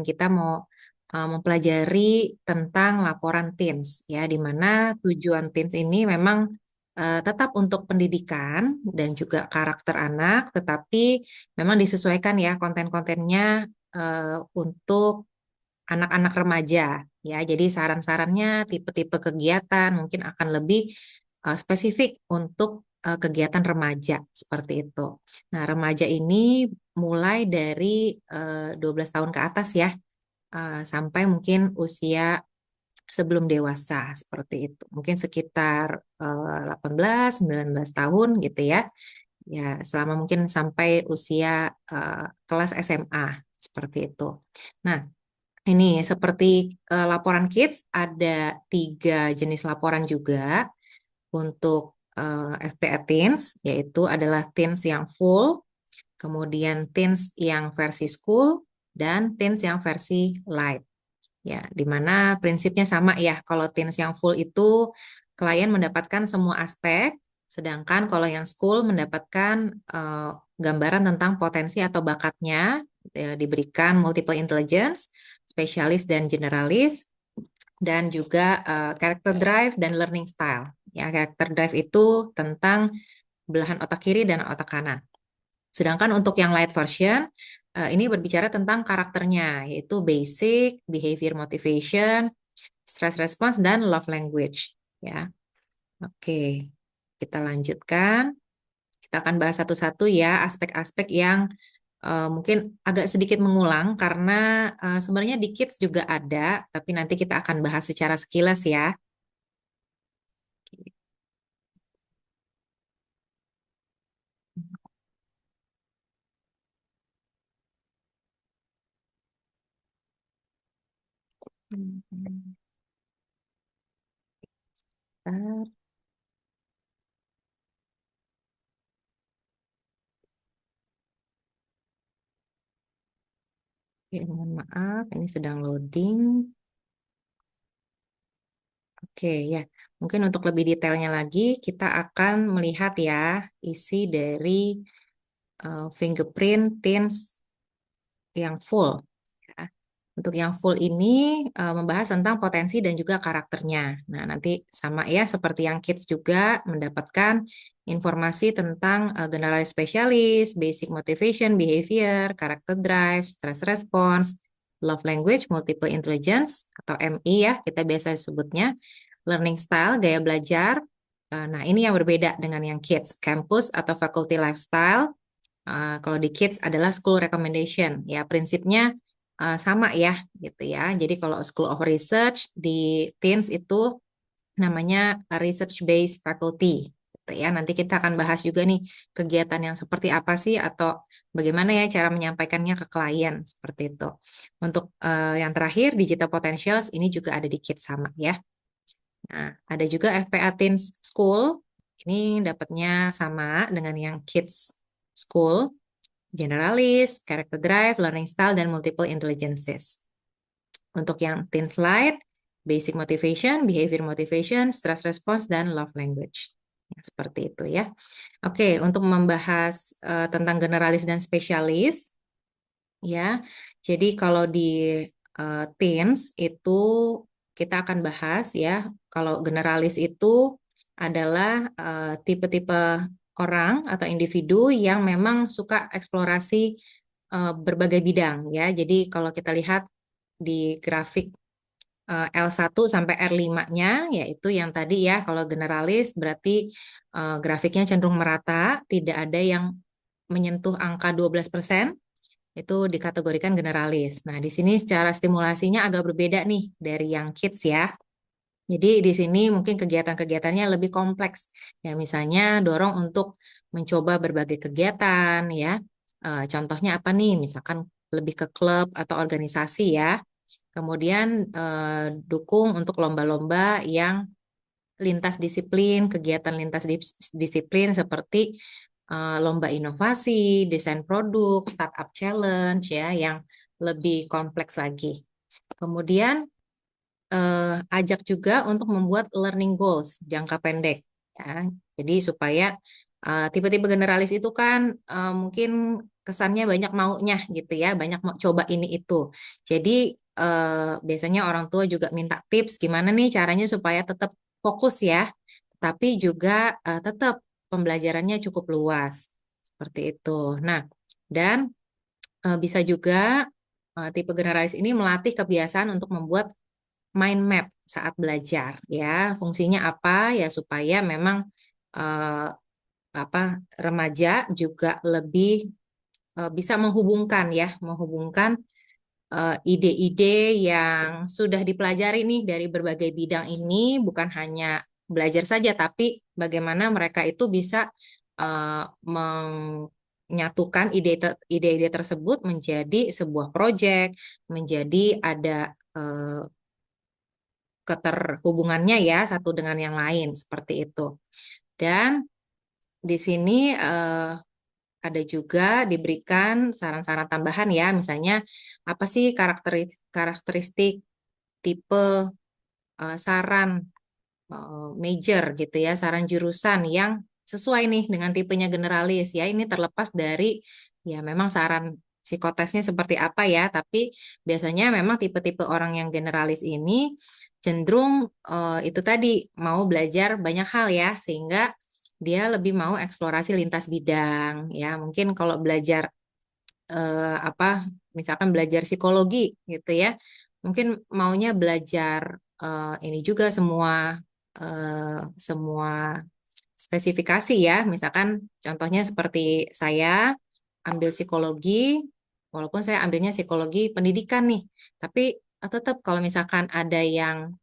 Kita mau mempelajari tentang laporan teens ya, di mana tujuan teens ini memang tetap untuk pendidikan dan juga karakter anak, tetapi memang disesuaikan ya konten-kontennya untuk anak-anak remaja ya. Jadi saran-sarannya tipe-tipe kegiatan mungkin akan lebih spesifik untuk kegiatan remaja seperti itu. Nah, remaja ini mulai dari 12 tahun ke atas ya, sampai mungkin usia sebelum dewasa seperti itu. Mungkin sekitar 18, 19 tahun gitu ya. Ya, selama mungkin sampai usia kelas SMA seperti itu. Nah, ini seperti laporan kids ada 3 jenis laporan juga untuk FPA Teens, yaitu adalah teens yang full, kemudian teens yang versi school, dan teens yang versi light. Ya, di mana prinsipnya sama ya. Kalau teens yang full itu klien mendapatkan semua aspek, sedangkan kalau yang school mendapatkan gambaran tentang potensi atau bakatnya, diberikan multiple intelligence, spesialis dan generalis, dan juga character drive dan learning style. Ya, character drive itu tentang belahan otak kiri dan otak kanan. Sedangkan untuk yang light version, ini berbicara tentang karakternya, yaitu basic, behavior motivation, stress response, dan love language. Ya, oke. Kita lanjutkan. Kita akan bahas satu-satu ya aspek-aspek yang mungkin agak sedikit mengulang karena sebenarnya di kids juga ada, tapi nanti kita akan bahas secara sekilas ya. Bentar. Oke, mohon maaf, ini sedang loading. Oke, ya. Mungkin untuk lebih detailnya lagi, kita akan melihat ya isi dari fingerprint teens yang full. Ya. Untuk yang full ini membahas tentang potensi dan juga karakternya. Nah, nanti sama ya seperti yang kids juga mendapatkan informasi tentang generalis spesialis, basic motivation, behavior, character drive, stress response, love language, multiple intelligence atau MI ya kita biasa sebutnya, learning style, gaya belajar. Nah, ini yang berbeda dengan yang kids, campus atau faculty lifestyle. Kalau di kids adalah school recommendation. Ya, prinsipnya sama ya, gitu ya. Jadi kalau School of Research di teens itu namanya research based faculty. Gitu ya. Nanti kita akan bahas juga nih kegiatan yang seperti apa sih atau bagaimana ya cara menyampaikannya ke klien seperti itu. Untuk yang terakhir digital potentials ini juga ada di kids sama ya. Nah, ada juga FPA Teens School. Ini dapatnya sama dengan yang kids school. Generalis, character drive, learning style, dan multiple intelligences. Untuk yang teen slide, basic motivation, behavior motivation, stress response, dan love language. Ya, seperti itu ya. Oke, untuk membahas tentang generalis dan spesialis, ya. Jadi kalau di teens itu kita akan bahas ya, kalau generalis itu adalah tipe-tipe orang atau individu yang memang suka eksplorasi berbagai bidang ya. Jadi kalau kita lihat di grafik L1 sampai R5-nya, yaitu yang tadi ya, kalau generalis berarti grafiknya cenderung merata, tidak ada yang menyentuh angka 12%, itu dikategorikan generalis. Nah, di sini secara stimulasinya agak berbeda nih dari yang kids ya. Jadi di sini mungkin kegiatan-kegiatannya lebih kompleks. Ya, misalnya dorong untuk mencoba berbagai kegiatan ya. Contohnya apa nih? Misalkan lebih ke klub atau organisasi ya. Kemudian dukung untuk lomba-lomba yang lintas disiplin, kegiatan lintas disiplin seperti lomba inovasi, desain produk, startup challenge ya yang lebih kompleks lagi. Kemudian ajak juga untuk membuat learning goals jangka pendek ya. Jadi supaya Tipe-tipe generalis itu kan mungkin kesannya banyak maunya gitu ya, banyak mau coba ini itu. Jadi biasanya orang tua juga minta tips gimana nih caranya supaya tetap fokus ya, tapi juga tetap pembelajarannya cukup luas. Seperti itu. Nah, dan bisa juga tipe generalis ini melatih kebiasaan untuk membuat mind map saat belajar ya. Fungsinya apa ya supaya memang eh, apa remaja juga lebih bisa menghubungkan ya, menghubungkan ide-ide yang sudah dipelajari nih dari berbagai bidang ini bukan hanya belajar saja, tapi bagaimana mereka itu bisa menyatukan ide-ide tersebut menjadi sebuah proyek, menjadi ada keterhubungannya ya satu dengan yang lain seperti itu. Dan di sini ada juga diberikan saran-saran tambahan ya, misalnya apa sih karakteristik tipe saran major gitu ya, saran jurusan yang sesuai nih dengan tipenya generalis ya. Ini terlepas dari ya memang saran psikotesnya seperti apa ya, tapi biasanya memang tipe-tipe orang yang generalis ini cenderung itu tadi mau belajar banyak hal ya, sehingga dia lebih mau eksplorasi lintas bidang ya. Mungkin kalau belajar apa misalkan belajar psikologi gitu ya mungkin maunya belajar ini juga semua spesifikasi ya misalkan contohnya seperti saya ambil psikologi walaupun saya ambilnya psikologi pendidikan nih tapi tetap kalau misalkan ada yang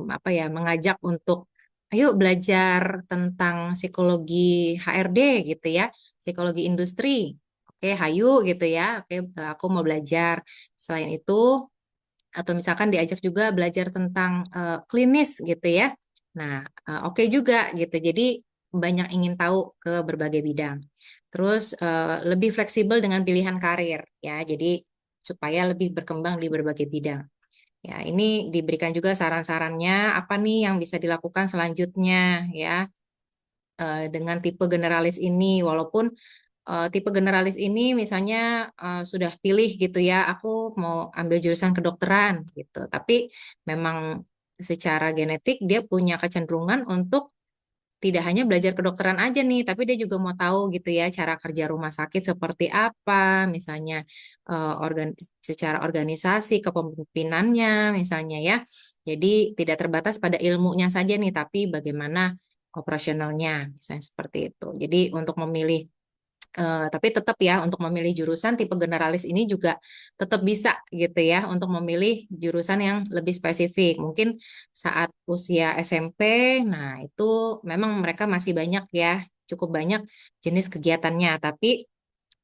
apa ya mengajak untuk ayo belajar tentang psikologi HRD gitu ya, psikologi industri. Oke, hayu gitu ya. Oke, aku mau belajar. Selain itu, atau misalkan diajak juga belajar tentang klinis gitu ya. Nah, oke juga gitu. Jadi banyak ingin tahu ke berbagai bidang. Terus lebih fleksibel dengan pilihan karir ya. Jadi supaya lebih berkembang di berbagai bidang. Ya, ini diberikan juga saran-sarannya apa nih yang bisa dilakukan selanjutnya ya dengan tipe generalis ini. Walaupun tipe generalis ini misalnya sudah pilih gitu ya, aku mau ambil jurusan kedokteran gitu. Tapi memang secara genetik dia punya kecenderungan untuk tidak hanya belajar kedokteran aja nih, tapi dia juga mau tahu gitu ya cara kerja rumah sakit seperti apa, misalnya secara organisasi kepemimpinannya misalnya ya. Jadi tidak terbatas pada ilmunya saja nih, tapi bagaimana operasionalnya, misalnya seperti itu. Jadi untuk memilih tapi tetap ya untuk memilih jurusan tipe generalis ini juga tetap bisa gitu ya untuk memilih jurusan yang lebih spesifik. Mungkin saat usia SMP, nah itu memang mereka masih banyak ya, cukup banyak jenis kegiatannya. Tapi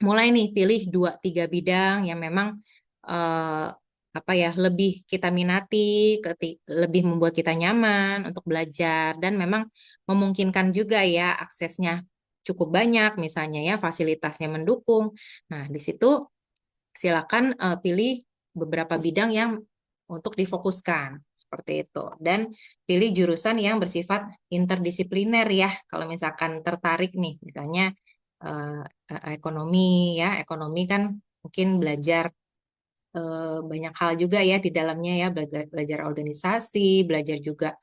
mulai nih pilih 2 3 bidang yang memang eh, apa ya lebih kita minati, lebih membuat kita nyaman untuk belajar dan memang memungkinkan juga ya aksesnya cukup banyak, misalnya ya fasilitasnya mendukung. Nah, di situ silakan pilih beberapa bidang yang untuk difokuskan seperti itu dan pilih jurusan yang bersifat interdisipliner ya. Kalau misalkan tertarik nih, misalnya eh, ekonomi ya, ekonomi kan mungkin belajar banyak hal juga ya di dalamnya ya, belajar organisasi, belajar juga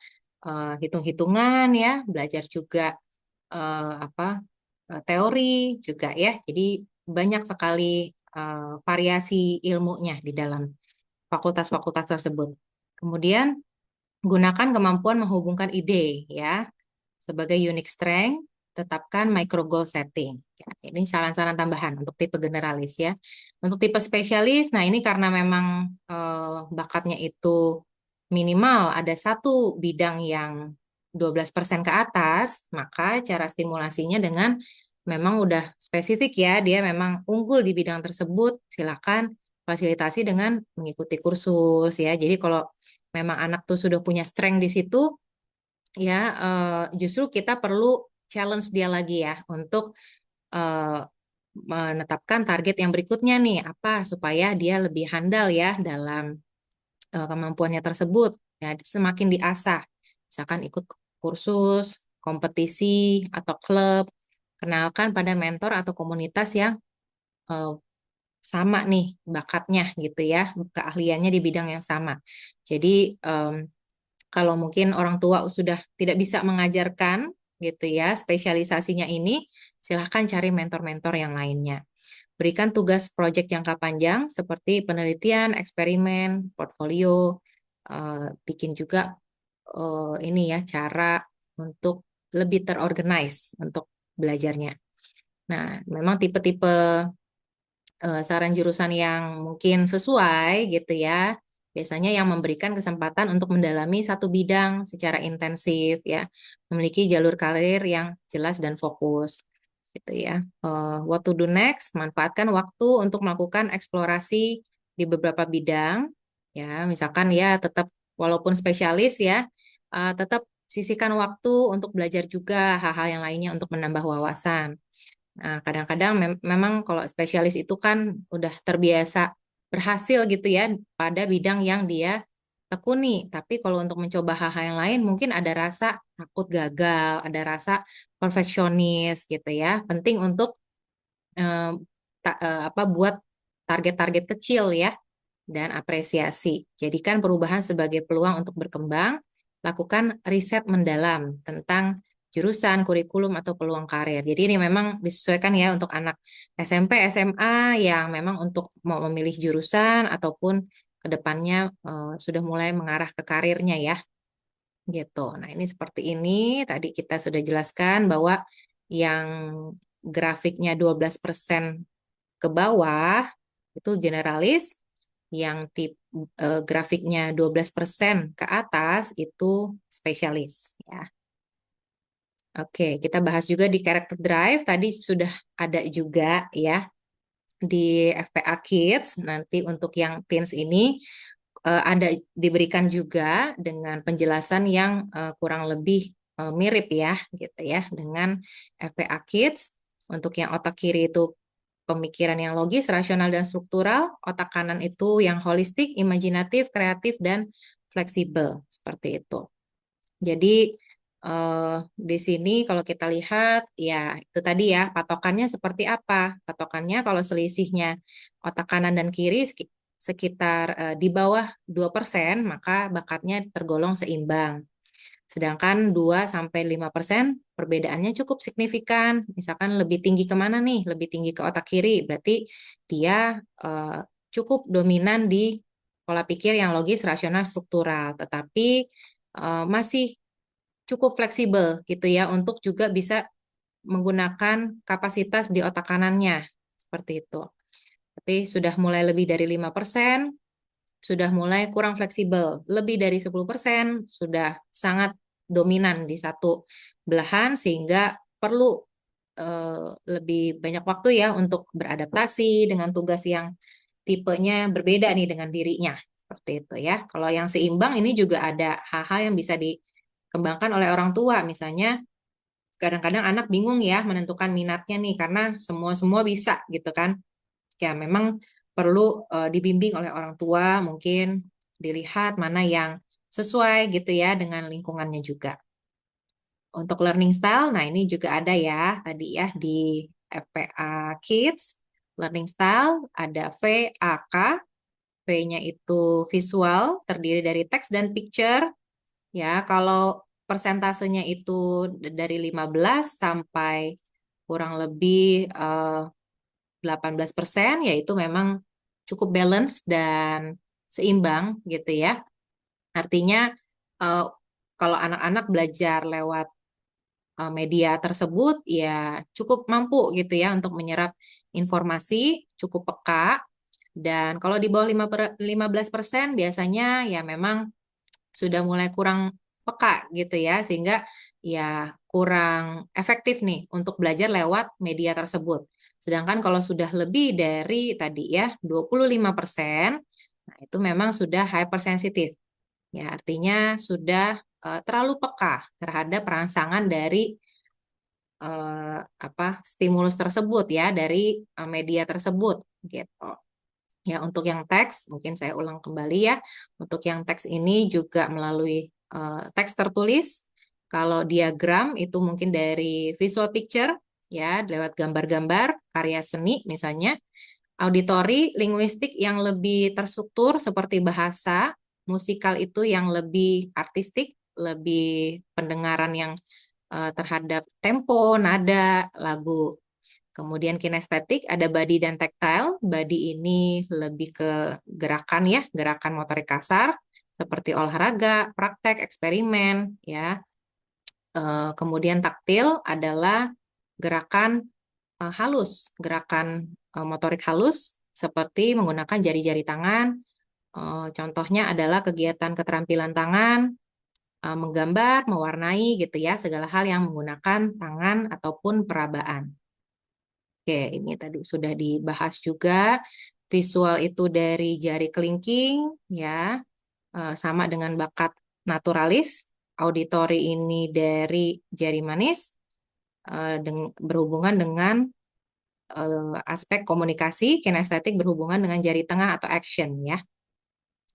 hitung-hitungan ya, belajar juga apa teori juga ya. Jadi banyak sekali variasi ilmunya di dalam fakultas-fakultas tersebut. Kemudian gunakan kemampuan menghubungkan ide ya. Sebagai unique strength, tetapkan micro goal setting. Ya, ini saran-saran tambahan untuk tipe generalis ya. Untuk tipe spesialis, nah ini karena memang bakatnya itu minimal ada satu bidang yang 12% ke atas, maka cara stimulasinya dengan memang udah spesifik ya, dia memang unggul di bidang tersebut, silakan fasilitasi dengan mengikuti kursus ya. Jadi kalau memang anak tuh sudah punya strength di situ, ya justru kita perlu challenge dia lagi ya untuk eh, menetapkan target yang berikutnya nih apa supaya dia lebih handal ya dalam kemampuannya tersebut ya semakin diasah misalkan ikut kursus kompetisi atau klub. Kenalkan pada mentor atau komunitas yang eh, sama nih bakatnya gitu ya, keahliannya di bidang yang sama. Jadi kalau mungkin orang tua sudah tidak bisa mengajarkan gitu ya spesialisasinya ini, silahkan cari mentor-mentor yang lainnya. Berikan tugas proyek jangka panjang seperti penelitian, eksperimen, portfolio, bikin juga ini ya cara untuk lebih terorganize untuk belajarnya. Nah, memang tipe-tipe saran jurusan yang mungkin sesuai gitu ya. Biasanya yang memberikan kesempatan untuk mendalami satu bidang secara intensif ya, memiliki jalur karir yang jelas dan fokus gitu ya. What to do next? Manfaatkan waktu untuk melakukan eksplorasi di beberapa bidang ya. Misalkan ya tetap walaupun spesialis ya, tetap sisihkan waktu untuk belajar juga hal-hal yang lainnya untuk menambah wawasan. Nah, kadang-kadang memang kalau spesialis itu kan udah terbiasa berhasil gitu ya pada bidang yang dia tekuni. Tapi kalau untuk mencoba hal-hal yang lain mungkin ada rasa takut gagal, ada rasa perfeksionis gitu ya. Penting untuk eh, buat target-target kecil ya dan apresiasi. Jadikan perubahan sebagai peluang untuk berkembang, lakukan riset mendalam tentang jurusan, kurikulum, atau peluang karir. Jadi ini memang disesuaikan ya untuk anak SMP, SMA yang memang untuk mau memilih jurusan ataupun kedepannya sudah mulai mengarah ke karirnya ya, gitu. Nah ini seperti ini, tadi kita sudah jelaskan bahwa yang grafiknya 12% ke bawah itu generalis, yang grafiknya 12% ke atas itu spesialis ya. Oke, kita bahas juga di character drive. Tadi sudah ada juga ya di FPA Kids. Nanti untuk yang teens ini ada diberikan juga dengan penjelasan yang kurang lebih mirip ya gitu ya dengan FPA Kids. Untuk yang otak kiri itu pemikiran yang logis, rasional, dan struktural. Otak kanan itu yang holistik, imajinatif, kreatif, dan fleksibel. Seperti itu. Jadi di sini kalau kita lihat, ya itu tadi ya, patokannya seperti apa? Patokannya kalau selisihnya otak kanan dan kiri sekitar di bawah 2%, maka bakatnya tergolong seimbang. Sedangkan 2-5% perbedaannya cukup signifikan. Misalkan lebih tinggi kemana nih? Lebih tinggi ke otak kiri. Berarti dia cukup dominan di pola pikir yang logis, rasional, struktural. Tetapi masih cukup fleksibel gitu ya untuk juga bisa menggunakan kapasitas di otak kanannya. Seperti itu. Tapi sudah mulai lebih dari 5%, sudah mulai kurang fleksibel. Lebih dari 10% sudah sangat dominan di satu belahan sehingga perlu lebih banyak waktu ya untuk beradaptasi dengan tugas yang tipenya berbeda nih dengan dirinya. Seperti itu ya. Kalau yang seimbang ini juga ada hal-hal yang bisa dikembangkan oleh orang tua. Misalnya kadang-kadang anak bingung ya menentukan minatnya nih karena semua-semua bisa gitu kan. Ya memang perlu dibimbing oleh orang tua, mungkin dilihat mana yang sesuai gitu ya dengan lingkungannya juga. Untuk learning style, nah ini juga ada ya tadi ya di FPA Kids. Learning style ada VAK, V-nya itu visual, terdiri dari teks dan picture. Ya, kalau persentasenya itu dari 15 sampai kurang lebih 18%, yaitu memang cukup balance dan seimbang gitu ya. Artinya eh, kalau anak-anak belajar lewat media tersebut ya cukup mampu gitu ya untuk menyerap informasi, cukup peka. Dan kalau di bawah 15% biasanya ya memang sudah mulai kurang peka gitu ya, sehingga ya kurang efektif nih untuk belajar lewat media tersebut. Sedangkan kalau sudah lebih dari tadi ya 25%, nah itu memang sudah hypersensitif. Ya, artinya sudah terlalu peka terhadap rangsangan dari stimulus tersebut ya dari media tersebut gitu. Ya, untuk yang teks, mungkin saya ulang kembali ya. Untuk yang teks ini juga melalui teks tertulis Kalau diagram itu mungkin dari visual picture, ya, lewat gambar-gambar, karya seni misalnya. Auditory, linguistik yang lebih terstruktur seperti bahasa, musikal itu yang lebih artistik, lebih pendengaran yang terhadap tempo, nada, lagu. Kemudian kinestetik ada body dan tactile. Body ini lebih ke gerakan ya, gerakan motorik kasar seperti olahraga, praktek, eksperimen ya. Kemudian taktil adalah gerakan halus, gerakan motorik halus seperti menggunakan jari-jari tangan. Contohnya adalah kegiatan keterampilan tangan, menggambar, mewarnai gitu ya, segala hal yang menggunakan tangan ataupun perabaan. Oke, ini tadi sudah dibahas juga. Visual itu dari jari kelingking, ya, sama dengan bakat naturalis. Auditory ini dari jari manis, berhubungan dengan aspek komunikasi. Kinestetik berhubungan dengan jari tengah atau action, ya.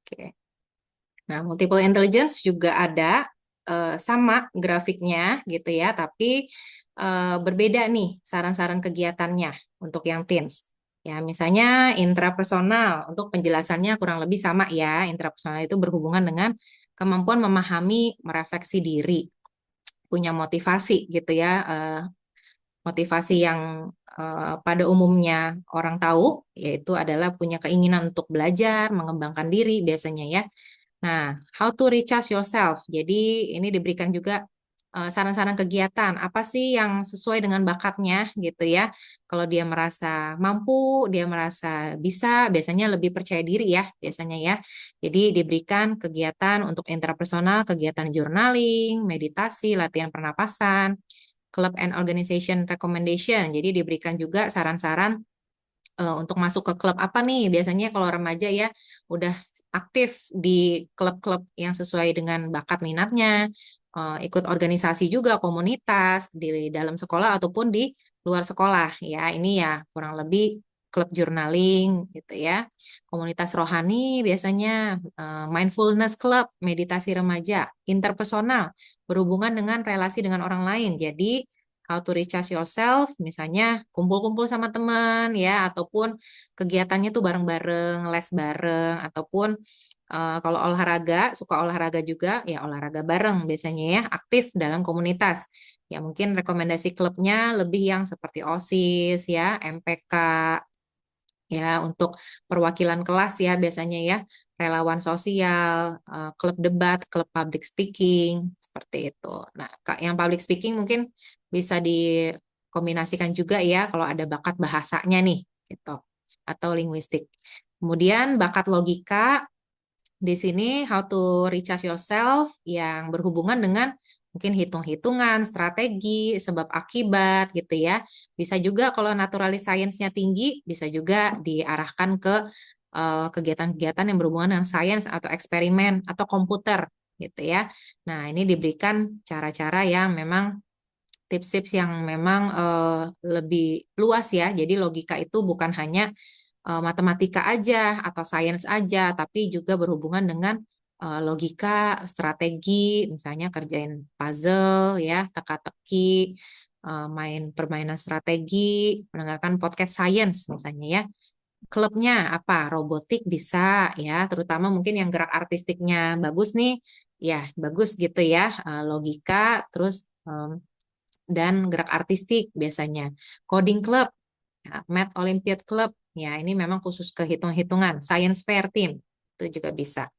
Oke. Nah, multiple intelligence juga ada sama grafiknya gitu ya, tapi berbeda nih saran-saran kegiatannya untuk yang teens. Ya, misalnya intrapersonal untuk penjelasannya kurang lebih sama ya. Intrapersonal itu berhubungan dengan kemampuan memahami, merefleksi diri, punya motivasi gitu ya, motivasi yang pada umumnya orang tahu, yaitu adalah punya keinginan untuk belajar, mengembangkan diri biasanya ya. Nah, how to recharge yourself. Jadi ini diberikan juga saran-saran kegiatan. Apa sih yang sesuai dengan bakatnya gitu ya. Kalau dia merasa mampu, dia merasa bisa, biasanya lebih percaya diri ya, biasanya ya. Jadi diberikan kegiatan untuk intrapersonal, kegiatan journaling, meditasi, latihan pernapasan, club and organization recommendation. Jadi diberikan juga saran-saran untuk masuk ke klub apa nih? Biasanya kalau remaja ya udah aktif di klub-klub yang sesuai dengan bakat minatnya, ikut organisasi juga komunitas di dalam sekolah ataupun di luar sekolah ya. Ini ya kurang lebih klub journaling gitu ya. Komunitas rohani biasanya mindfulness club, meditasi remaja, interpersonal, berhubungan dengan relasi dengan orang lain. Jadi how to recharge yourself, misalnya kumpul-kumpul sama teman ya, ataupun kegiatannya tuh bareng-bareng, les bareng, ataupun kalau olahraga, suka olahraga juga, ya olahraga bareng biasanya ya, aktif dalam komunitas. Ya mungkin rekomendasi klubnya lebih yang seperti OSIS ya, MPK, ya untuk perwakilan kelas ya biasanya ya, relawan sosial, klub debat, klub public speaking, seperti itu. Nah, yang public speaking mungkin bisa dikombinasikan juga ya kalau ada bakat bahasanya nih, gitu, atau linguistik. Kemudian bakat logika, di sini how to recharge yourself yang berhubungan dengan mungkin hitung-hitungan, strategi, sebab akibat gitu ya. Bisa juga kalau naturalis science-nya tinggi, bisa juga diarahkan ke kegiatan-kegiatan yang berhubungan dengan sains atau eksperimen atau komputer gitu ya. Nah, ini diberikan cara-cara yang memang tips-tips yang memang lebih luas ya. Jadi logika itu bukan hanya matematika aja atau sains aja, tapi juga berhubungan dengan logika, strategi, misalnya kerjain puzzle ya, teka-teki, main permainan strategi, mendengarkan podcast sains misalnya ya. Klubnya apa? Robotik bisa ya, terutama mungkin yang gerak artistiknya bagus nih, ya bagus gitu ya, logika, terus dan gerak artistik biasanya. Coding club, ya, Math Olympiad Club, ya ini memang khusus ke hitung-hitungan. Science Fair Team, itu juga bisa.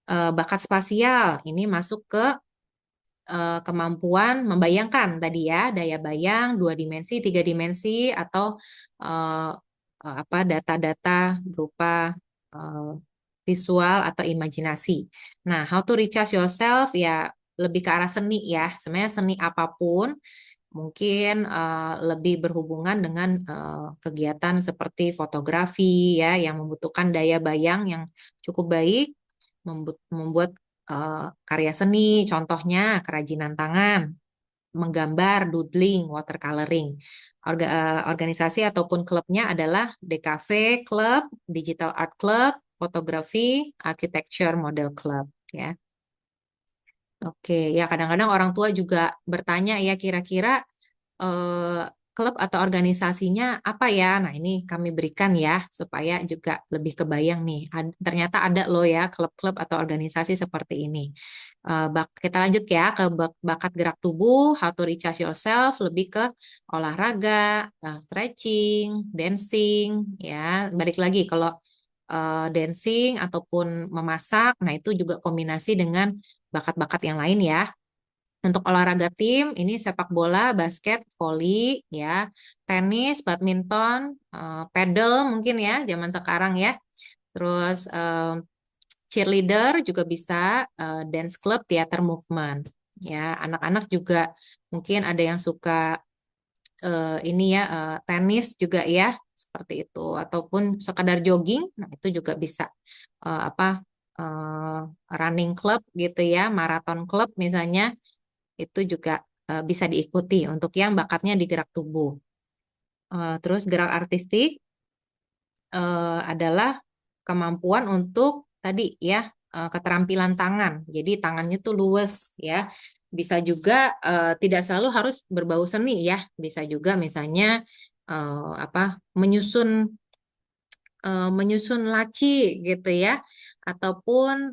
Bakat spasial, ini masuk ke kemampuan membayangkan tadi ya, daya bayang, 2 dimensi, 3 dimensi, atau eh, apa data-data berupa eh, visual atau imajinasi. Nah, how to recharge yourself ya lebih ke arah seni ya. Sebenarnya seni apapun mungkin lebih berhubungan dengan kegiatan seperti fotografi ya yang membutuhkan daya bayang yang cukup baik, membuat karya seni, contohnya kerajinan tangan, menggambar, doodling, watercoloring. Organisasi ataupun klubnya adalah DKV Club, Digital Art Club, Fotografi, Architecture Model Club ya. Oke, ya kadang-kadang orang tua juga bertanya ya kira-kira eh, klub atau organisasinya apa ya? Nah, ini kami berikan ya supaya juga lebih kebayang nih. Ternyata ada loh ya klub-klub atau organisasi seperti ini. Kita lanjut ya ke bakat gerak tubuh, how to recharge yourself, lebih ke olahraga, stretching, dancing, ya. Balik lagi kalau dancing ataupun memasak, nah itu juga kombinasi dengan bakat-bakat yang lain ya. Untuk olahraga tim, ini sepak bola, basket, voli, ya, tenis, badminton, pedal mungkin ya, zaman sekarang ya. Terus cheerleader juga bisa, dance club, theater movement. Ya, anak-anak juga mungkin ada yang suka ini ya, tenis juga ya, seperti itu. Ataupun sekadar jogging, nah itu juga bisa apa eh, running club gitu ya, maraton club misalnya itu juga bisa diikuti untuk yang bakatnya di gerak tubuh. Terus gerak artistik adalah kemampuan untuk tadi ya keterampilan tangan. Jadi tangannya tuh luwes ya. Bisa juga tidak selalu harus berbau seni ya. Bisa juga misalnya menyusun menyusun laci gitu ya, ataupun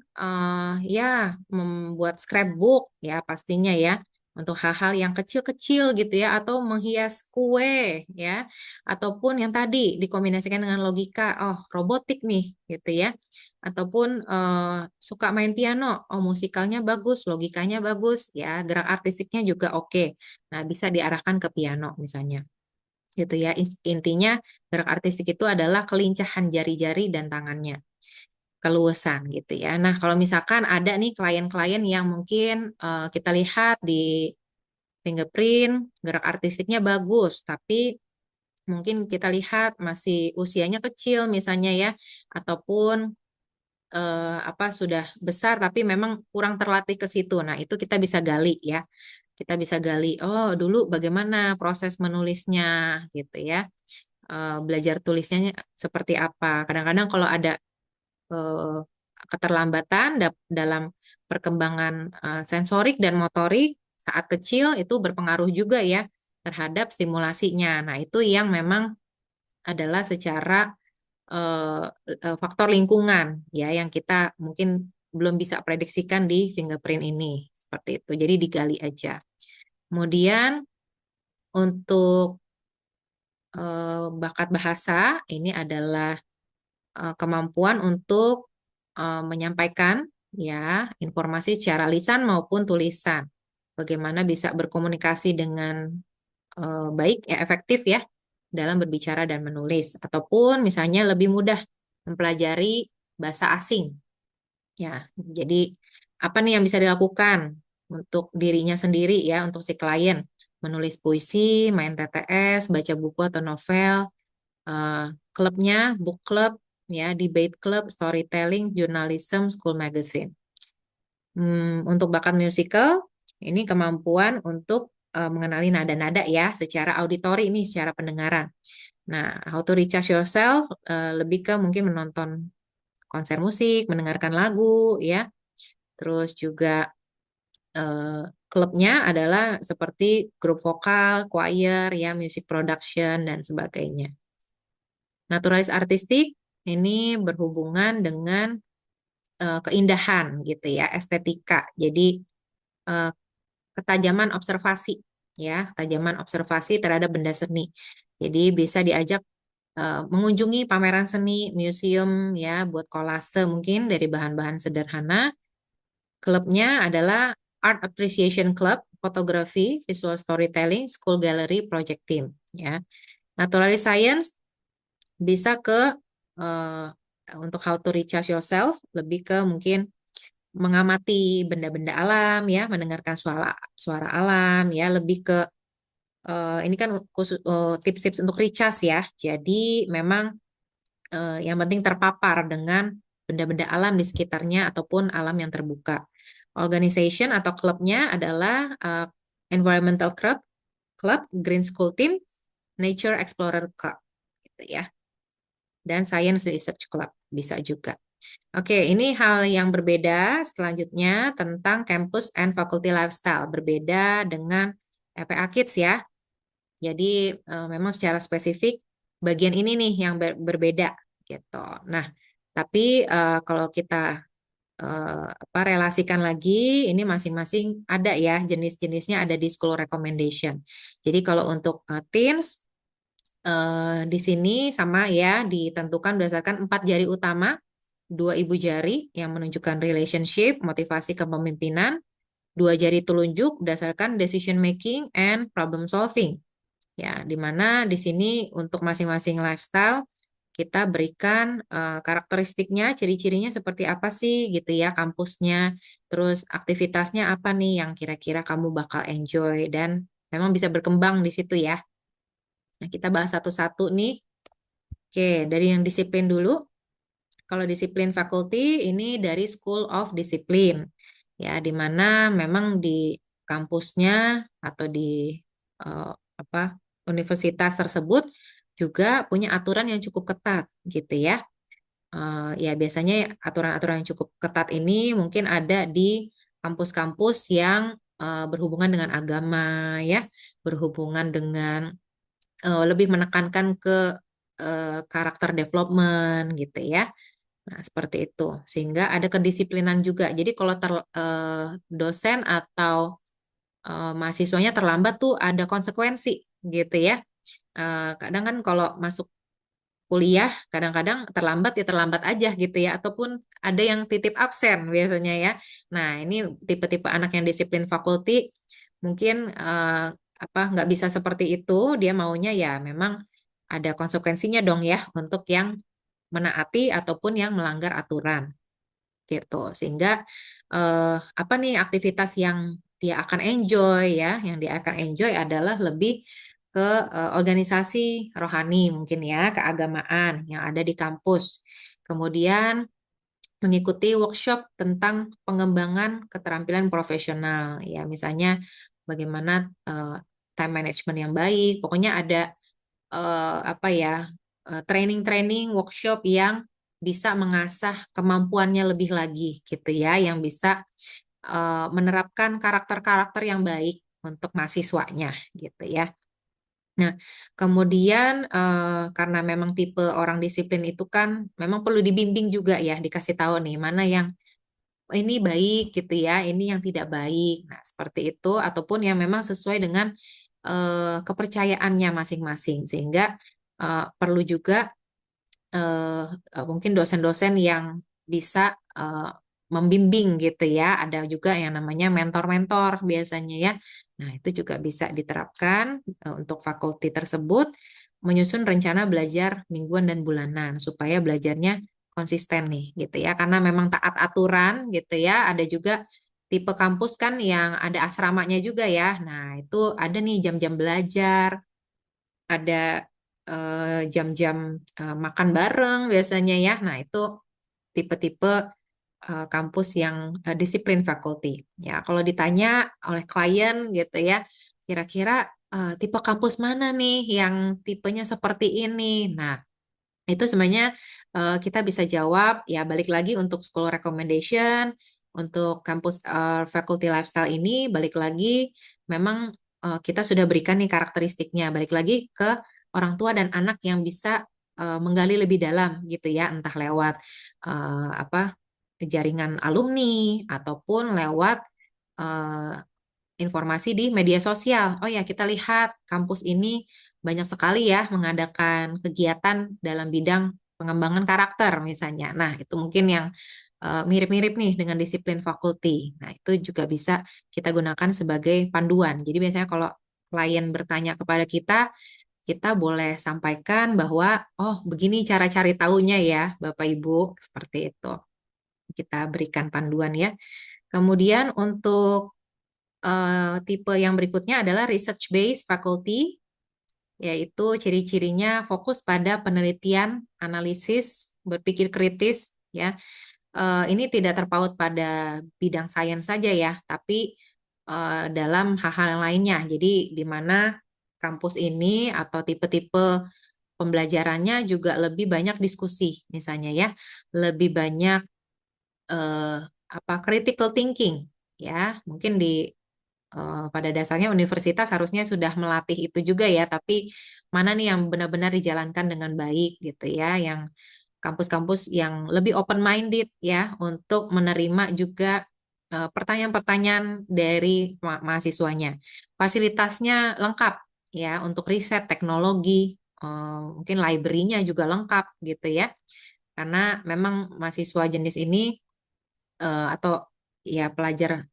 ya membuat scrapbook ya pastinya ya untuk hal-hal yang kecil-kecil gitu ya, atau menghias kue ya, ataupun yang tadi dikombinasikan dengan logika, oh robotik nih gitu ya, ataupun suka main piano, oh musikalnya bagus, logikanya bagus ya, gerak artistiknya juga oke. Nah bisa diarahkan ke piano misalnya gitu ya. Intinya gerak artistik itu adalah kelincahan jari-jari dan tangannya, keluasan gitu ya. Nah, kalau misalkan ada nih klien-klien yang mungkin kita lihat di fingerprint, gerak artistiknya bagus, tapi mungkin kita lihat masih usianya kecil misalnya ya, ataupun sudah besar tapi memang kurang terlatih ke situ. Nah, itu kita bisa gali ya. Kita bisa gali, oh dulu bagaimana proses menulisnya gitu ya, belajar tulisnya seperti apa. Kadang-kadang kalau ada eh, keterlambatan dalam perkembangan sensorik dan motorik saat kecil itu berpengaruh juga ya terhadap stimulasinya. Nah, itu yang memang adalah secara faktor lingkungan ya yang kita mungkin belum bisa prediksikan di fingerprint ini. Seperti itu. Jadi digali aja. Kemudian untuk bakat bahasa ini adalah kemampuan untuk menyampaikan ya informasi secara lisan maupun tulisan. Bagaimana bisa berkomunikasi dengan baik ya efektif ya dalam berbicara dan menulis ataupun misalnya lebih mudah mempelajari bahasa asing. Ya, jadi apa nih yang bisa dilakukan untuk dirinya sendiri ya, untuk si klien? Menulis puisi, main TTS, baca buku atau novel, klubnya, book club, ya, debate club, storytelling, journalism, school magazine. Untuk bakat musical, ini kemampuan untuk mengenali nada-nada ya, secara auditori ini, secara pendengaran. Nah, how to recharge yourself, lebih ke mungkin menonton konser musik, mendengarkan lagu, ya. Terus juga klubnya adalah seperti grup vokal, choir, ya, music production, dan sebagainya. Naturalis artistik ini berhubungan dengan keindahan gitu ya, estetika. Jadi eh, ketajaman observasi ya, ketajaman observasi terhadap benda seni. Jadi bisa diajak mengunjungi pameran seni, museum ya, buat kolase mungkin dari bahan-bahan sederhana. Klubnya adalah Art Appreciation Club, fotografi, visual storytelling, school gallery, project team ya. Naturalis science bisa ke eh, untuk how to recharge yourself, lebih ke mungkin mengamati benda-benda alam ya, mendengarkan suara suara alam ya, lebih ke ini kan khusus tips-tips untuk recharge ya. Jadi memang yang penting terpapar dengan benda-benda alam di sekitarnya ataupun alam yang terbuka. Organization atau klubnya adalah Environmental Club, Green School Team, Nature Explorer Club, gitu ya. Dan Science Research Club bisa juga. Oke, ini hal yang berbeda selanjutnya tentang campus and faculty lifestyle. Berbeda dengan EPA Kids ya. Jadi memang secara spesifik bagian ini nih yang berbeda gitu. Nah, tapi kalau kita relasikan lagi, ini masing-masing ada ya jenis-jenisnya ada di school recommendation. Jadi kalau untuk teens di sini sama ya ditentukan berdasarkan 4 jari utama, 2 ibu jari yang menunjukkan relationship, motivasi kepemimpinan, 2 jari telunjuk berdasarkan decision making and problem solving. Ya, di mana di sini untuk masing-masing lifestyle kita berikan karakteristiknya, ciri-cirinya seperti apa sih gitu ya kampusnya, terus aktivitasnya apa nih yang kira-kira kamu bakal enjoy dan memang bisa berkembang di situ ya. Nah, kita bahas satu-satu nih. Oke, dari yang disiplin dulu. Kalau disiplin faculty ini dari School of Discipline. Ya, di mana memang di kampusnya atau di apa universitas tersebut juga punya aturan yang cukup ketat gitu ya. Ya biasanya aturan-aturan yang cukup ketat ini mungkin ada di kampus-kampus yang berhubungan dengan agama ya, berhubungan dengan lebih menekankan ke karakter development gitu ya. Nah, seperti itu. Sehingga ada kedisiplinan juga. Jadi kalau dosen atau mahasiswanya terlambat tuh ada konsekuensi gitu ya. Kadang kan kalau masuk kuliah kadang-kadang terlambat ya terlambat aja gitu ya ataupun ada yang titip absen biasanya ya. Nah, ini tipe-tipe anak yang disiplin fakulti mungkin nggak bisa seperti itu, dia maunya ya memang ada konsekuensinya dong ya untuk yang menaati ataupun yang melanggar aturan gitu. Sehingga apa nih aktivitas yang dia akan enjoy ya, yang dia akan enjoy adalah lebih ke organisasi rohani mungkin ya, keagamaan yang ada di kampus. Kemudian mengikuti workshop tentang pengembangan keterampilan profesional ya, misalnya bagaimana time management yang baik. Pokoknya ada apa ya training-training workshop yang bisa mengasah kemampuannya lebih lagi gitu ya, yang bisa menerapkan karakter-karakter yang baik untuk mahasiswanya gitu ya. Nah, kemudian karena memang tipe orang disiplin itu kan memang perlu dibimbing juga ya, dikasih tahu nih mana yang ini baik gitu ya, ini yang tidak baik. Nah, seperti itu ataupun yang memang sesuai dengan kepercayaannya masing-masing sehingga perlu juga mungkin dosen-dosen yang bisa membimbing gitu ya. Ada juga yang namanya mentor-mentor biasanya ya. Nah, itu juga bisa diterapkan untuk fakulti tersebut menyusun rencana belajar mingguan dan bulanan supaya belajarnya konsisten nih gitu ya. Karena memang taat aturan gitu ya. Ada juga tipe kampus kan yang ada asramanya juga ya. Nah, itu ada nih jam-jam belajar, ada jam-jam makan bareng biasanya ya. Nah, itu tipe-tipe kampus yang disiplin fakulti. Ya, kalau ditanya oleh klien gitu ya, kira-kira tipe kampus mana nih yang tipenya seperti ini? Nah, itu sebenarnya kita bisa jawab ya balik lagi untuk school recommendation, untuk kampus faculty lifestyle ini balik lagi memang kita sudah berikan nih karakteristiknya, balik lagi ke orang tua dan anak yang bisa menggali lebih dalam gitu ya, entah lewat apa jaringan alumni ataupun lewat eh, informasi di media sosial. Oh ya, kita lihat kampus ini banyak sekali ya mengadakan kegiatan dalam bidang pengembangan karakter misalnya. Nah, itu mungkin yang mirip-mirip nih dengan disiplin fakulti. Nah, itu juga bisa kita gunakan sebagai panduan. Jadi biasanya kalau klien bertanya kepada kita boleh sampaikan bahwa, oh begini cara cari tahunya ya, Bapak Ibu, seperti itu. Kita berikan panduan ya. Kemudian untuk tipe yang berikutnya adalah research based faculty, yaitu ciri-cirinya fokus pada penelitian, analisis, berpikir kritis, ya. Ini tidak terpaut pada bidang sains saja ya, tapi dalam hal-hal yang lainnya. Jadi di mana kampus ini atau tipe-tipe pembelajarannya juga lebih banyak diskusi misalnya ya, lebih banyak critical thinking ya. Mungkin pada dasarnya universitas harusnya sudah melatih itu juga ya, tapi mana nih yang benar-benar dijalankan dengan baik gitu ya, yang kampus-kampus yang lebih open minded ya untuk menerima juga pertanyaan-pertanyaan dari mahasiswanya. Fasilitasnya lengkap ya untuk riset teknologi, mungkin library-nya juga lengkap gitu ya. Karena memang mahasiswa jenis ini atau ya pelajar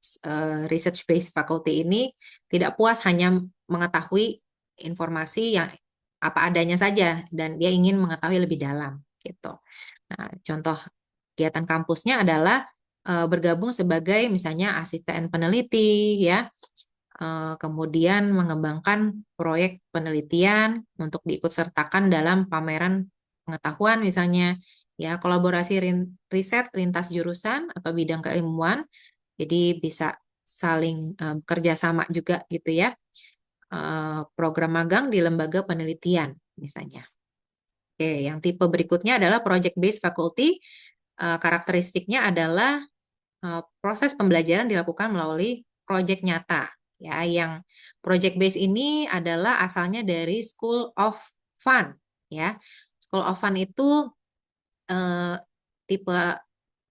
research based faculty ini tidak puas hanya mengetahui informasi yang apa adanya saja dan dia ingin mengetahui lebih dalam gitu. Nah, contoh kegiatan kampusnya adalah bergabung sebagai misalnya asisten peneliti ya, kemudian mengembangkan proyek penelitian untuk diikutsertakan dalam pameran pengetahuan misalnya, ya kolaborasi riset lintas jurusan atau bidang keilmuan, jadi bisa saling bekerja sama juga gitu ya. Program magang di lembaga penelitian misalnya. Oke, yang tipe berikutnya adalah project based faculty. Karakteristiknya adalah proses pembelajaran dilakukan melalui proyek nyata. Ya, yang project base ini adalah asalnya dari School of Fun. Ya, School of Fun itu eh, tipe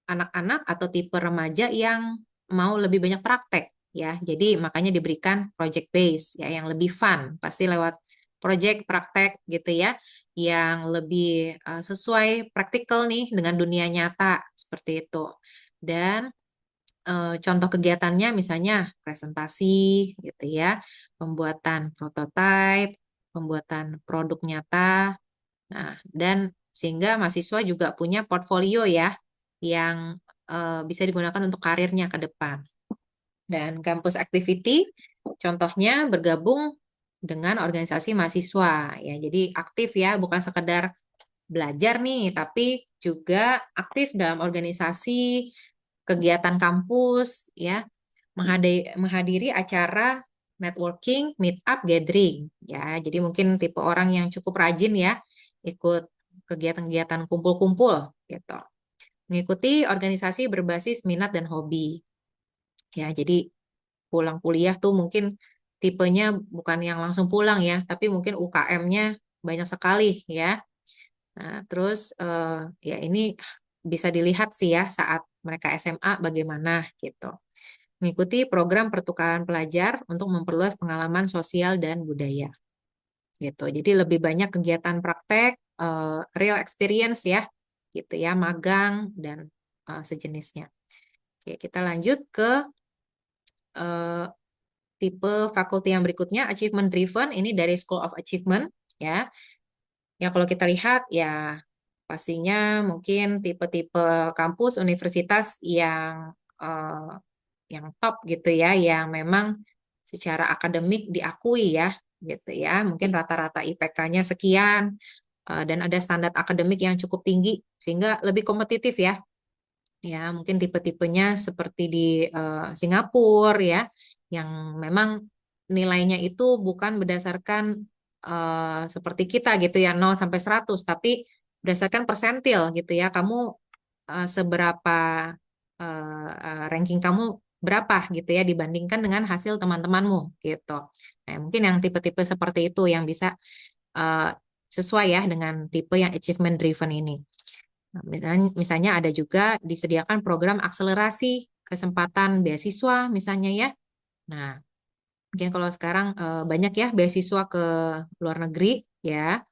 anak-anak atau tipe remaja yang mau lebih banyak praktek. Ya, jadi makanya diberikan project base ya, yang lebih fun. Pasti lewat project praktek gitu ya, yang lebih sesuai praktikal nih dengan dunia nyata seperti itu. Dan contoh kegiatannya misalnya presentasi gitu ya, pembuatan prototipe, pembuatan produk nyata. Nah, dan sehingga mahasiswa juga punya portfolio ya yang bisa digunakan untuk karirnya ke depan. Dan campus activity contohnya bergabung dengan organisasi mahasiswa ya. Jadi aktif ya, bukan sekedar belajar nih, tapi juga aktif dalam organisasi, kegiatan kampus, ya, menghadiri acara networking, meet up, gathering, ya. Jadi mungkin tipe orang yang cukup rajin ya, ikut kegiatan-kegiatan kumpul-kumpul, gitu. Mengikuti organisasi berbasis minat dan hobi, ya. Jadi pulang kuliah tuh mungkin tipenya bukan yang langsung pulang ya, tapi mungkin UKM-nya banyak sekali ya. Nah, terus ya ini bisa dilihat sih ya saat mereka SMA bagaimana gitu. Mengikuti program pertukaran pelajar untuk memperluas pengalaman sosial dan budaya gitu. Jadi lebih banyak kegiatan praktek, real experience ya, gitu ya, magang dan sejenisnya. Oke, kita lanjut ke eh, tipe fakulti yang berikutnya, achievement driven. Ini dari School of Achievement ya. Ya kalau kita lihat ya pastinya mungkin tipe-tipe kampus universitas eh, yang top gitu ya, yang memang secara akademik diakui ya, gitu ya. Mungkin rata-rata IPK-nya sekian dan ada standar akademik yang cukup tinggi sehingga lebih kompetitif ya. Ya, mungkin tipe-tipenya seperti di Singapura ya, yang memang nilainya itu bukan berdasarkan seperti kita gitu ya, 0 sampai 100, tapi berdasarkan persentil gitu ya. Kamu seberapa ranking kamu berapa gitu ya dibandingkan dengan hasil teman-temanmu gitu. Nah, mungkin yang tipe-tipe seperti itu yang bisa eh, sesuai ya dengan tipe yang achievement driven ini. Nah, misalnya ada juga disediakan program akselerasi kesempatan beasiswa misalnya ya. Nah, mungkin kalau sekarang banyak ya beasiswa ke luar negeri ya.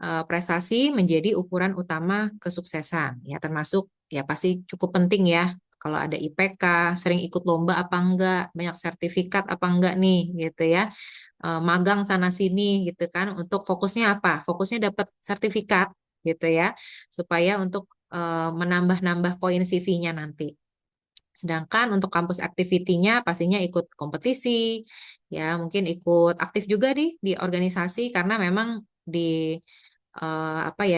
Prestasi menjadi ukuran utama kesuksesan ya, termasuk ya pasti cukup penting ya kalau ada IPK, sering ikut lomba apa enggak, banyak sertifikat apa enggak nih gitu ya. Magang sana sini gitu kan, untuk fokusnya apa? Fokusnya dapat sertifikat gitu ya, supaya untuk menambah-nambah poin CV-nya nanti. Sedangkan untuk kampus activity-nya pastinya ikut kompetisi, ya mungkin ikut aktif juga di organisasi karena memang di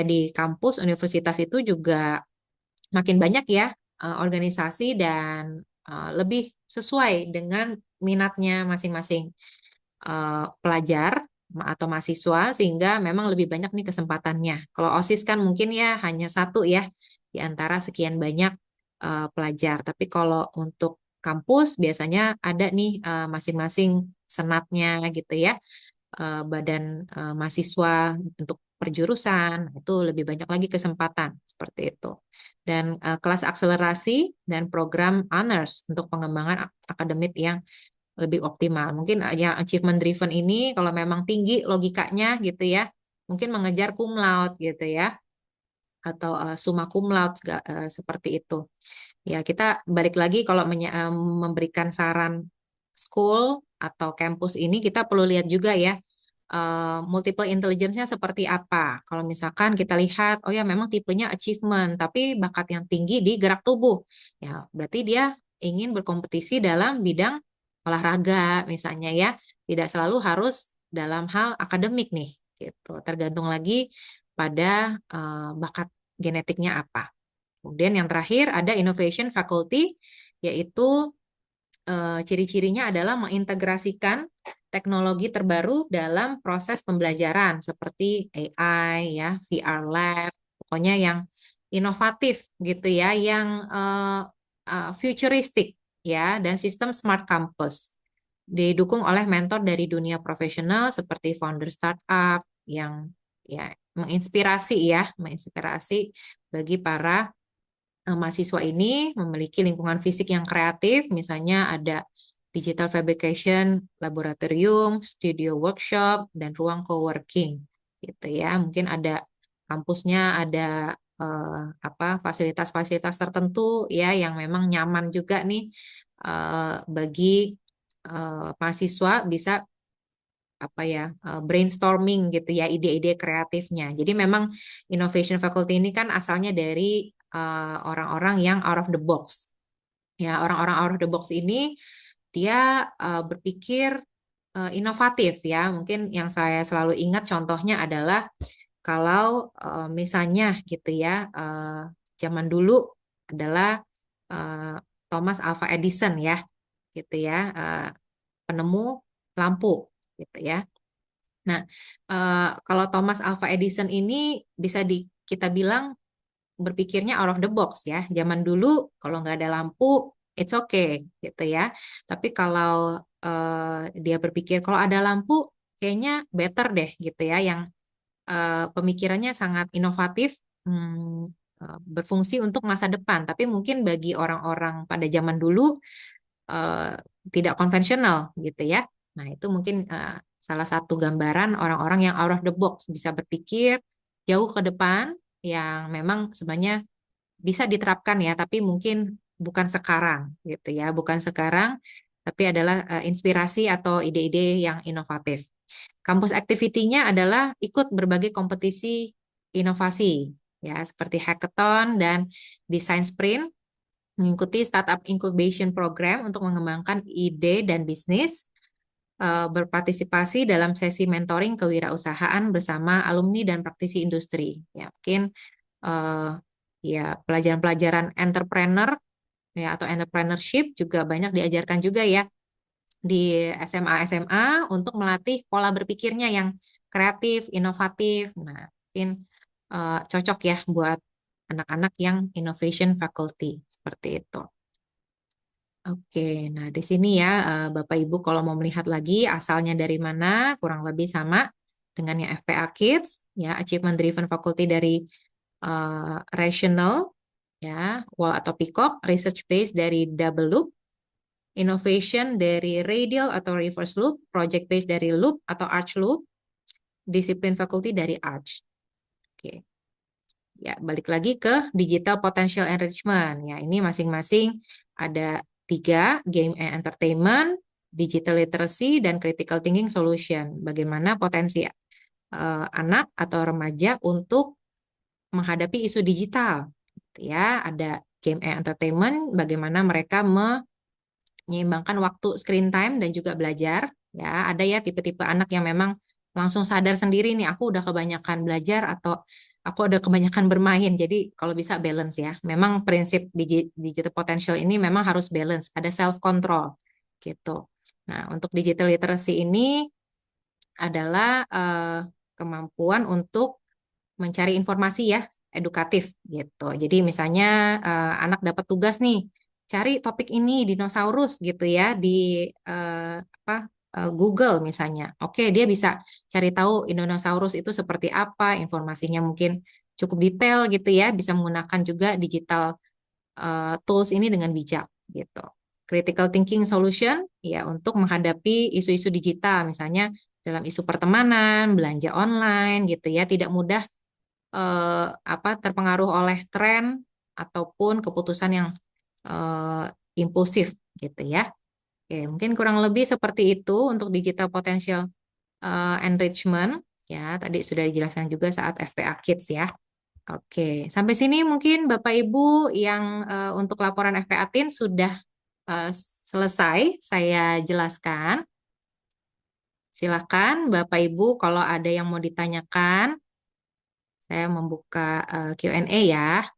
di kampus universitas itu juga makin banyak ya organisasi dan lebih sesuai dengan minatnya masing-masing pelajar. atau mahasiswa, sehingga memang lebih banyak nih kesempatannya. Kalau OSIS kan mungkin ya hanya satu ya di antara sekian banyak pelajar. Tapi kalau untuk kampus biasanya ada nih masing-masing senatnya gitu ya, badan mahasiswa untuk perjurusan, itu lebih banyak lagi kesempatan seperti itu. Dan kelas akselerasi dan program honors untuk pengembangan akademik yang lebih optimal. Mungkin yang achievement driven ini kalau memang tinggi logikanya gitu ya, mungkin mengejar cum laude gitu ya, atau summa cum laude seperti itu. Ya, kita balik lagi kalau memberikan saran school atau kampus ini kita perlu lihat juga ya multiple intelligence-nya seperti apa. Kalau misalkan kita lihat, oh ya memang tipenya achievement, tapi bakat yang tinggi di gerak tubuh. Ya, berarti dia ingin berkompetisi dalam bidang olahraga misalnya ya. Tidak selalu harus dalam hal akademik nih, gitu. Tergantung lagi pada bakat genetiknya apa. Kemudian yang terakhir ada innovation faculty, yaitu ciri-cirinya adalah mengintegrasikan teknologi terbaru dalam proses pembelajaran seperti AI, ya, VR lab, pokoknya yang inovatif gitu ya, yang futuristik ya, dan sistem smart campus. Didukung oleh mentor dari dunia profesional seperti founder startup yang ya menginspirasi bagi para mahasiswa ini memiliki lingkungan fisik yang kreatif, misalnya ada digital fabrication, laboratorium, studio workshop, dan ruang coworking, gitu ya. Mungkin ada kampusnya, ada fasilitas-fasilitas tertentu ya yang memang nyaman juga nih bagi mahasiswa bisa brainstorming gitu ya ide-ide kreatifnya. Jadi memang innovation faculty ini kan asalnya dari orang-orang yang out of the box. Ya, orang-orang out of the box ini dia berpikir inovatif ya. Mungkin yang saya selalu ingat contohnya adalah kalau misalnya gitu ya, zaman dulu adalah eh, Thomas Alva Edison ya, gitu ya, penemu lampu gitu ya. Nah, kalau Thomas Alva Edison ini bisa kita bilang berpikirnya out of the box ya. Zaman dulu kalau nggak ada lampu, it's okay gitu ya. Tapi kalau dia berpikir kalau ada lampu, kayaknya better deh gitu ya. Yang pemikirannya sangat inovatif, berfungsi untuk masa depan. Tapi mungkin bagi orang-orang pada zaman dulu eh, tidak konvensional gitu ya. Nah, itu mungkin salah satu gambaran orang-orang yang out of the box bisa berpikir jauh ke depan yang memang sebenarnya bisa diterapkan ya, tapi mungkin bukan sekarang gitu ya, bukan sekarang, tapi adalah inspirasi atau ide-ide yang inovatif. Kampus activity-nya adalah ikut berbagai kompetisi inovasi ya, seperti hackathon dan design sprint, mengikuti startup incubation program untuk mengembangkan ide dan bisnis, berpartisipasi dalam sesi mentoring kewirausahaan bersama alumni dan praktisi industri. Ya, mungkin eh, ya pelajaran-pelajaran entrepreneur ya atau entrepreneurship juga banyak diajarkan juga ya di SMA untuk melatih pola berpikirnya yang kreatif, inovatif. Nah, mungkin cocok ya buat anak-anak yang innovation faculty seperti itu. Oke, nah di sini ya Bapak Ibu kalau mau melihat lagi asalnya dari mana kurang lebih sama dengan yang FPA Kids ya Achievement Driven Faculty dari Rational ya Wall atau Peacock, Research Based dari Double Loop, Innovation dari Radial atau Reverse Loop, Project Based dari Loop atau Arch Loop, Disiplin Faculty dari Arch. Oke. Ya, balik lagi ke digital potential enrichment. Ya, ini masing-masing ada 3, game and entertainment, digital literacy, dan critical thinking solution. Bagaimana potensi anak atau remaja untuk menghadapi isu digital. Ya, ada game and entertainment, bagaimana mereka menyeimbangkan waktu screen time dan juga belajar. Ya, ada ya tipe-tipe anak yang memang langsung sadar sendiri nih, aku udah kebanyakan belajar atau aku udah kebanyakan bermain. Jadi kalau bisa balance ya. Memang prinsip digital potential ini memang harus balance, ada self control gitu. Nah, untuk digital literacy ini adalah kemampuan untuk mencari informasi ya, edukatif gitu. Jadi misalnya anak dapat tugas nih, cari topik ini dinosaurus gitu ya di apa Google misalnya. Oke, dia bisa cari tahu dinosaurus itu seperti apa, informasinya mungkin cukup detail gitu ya, bisa menggunakan juga digital tools ini dengan bijak gitu. Critical thinking solution ya untuk menghadapi isu-isu digital misalnya dalam isu pertemanan, belanja online gitu ya, tidak mudah terpengaruh oleh tren ataupun keputusan yang eh, impulsif gitu ya. Oke, mungkin kurang lebih seperti itu untuk digital potential enrichment ya. Tadi sudah dijelaskan juga saat FPA Kids ya. Oke, sampai sini mungkin Bapak Ibu yang untuk laporan FPA Teen sudah selesai saya jelaskan. Silakan Bapak Ibu kalau ada yang mau ditanyakan, saya membuka Q&A ya.